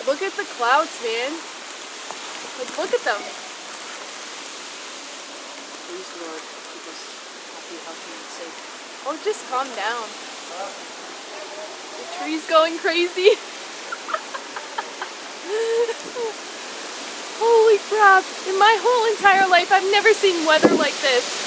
Look at the clouds, man. Like, look at them. Please, Lord, keep us happy, healthy, and safe. Oh, just calm down. The tree's going crazy. Holy crap. In my whole entire life, I've never seen weather like this.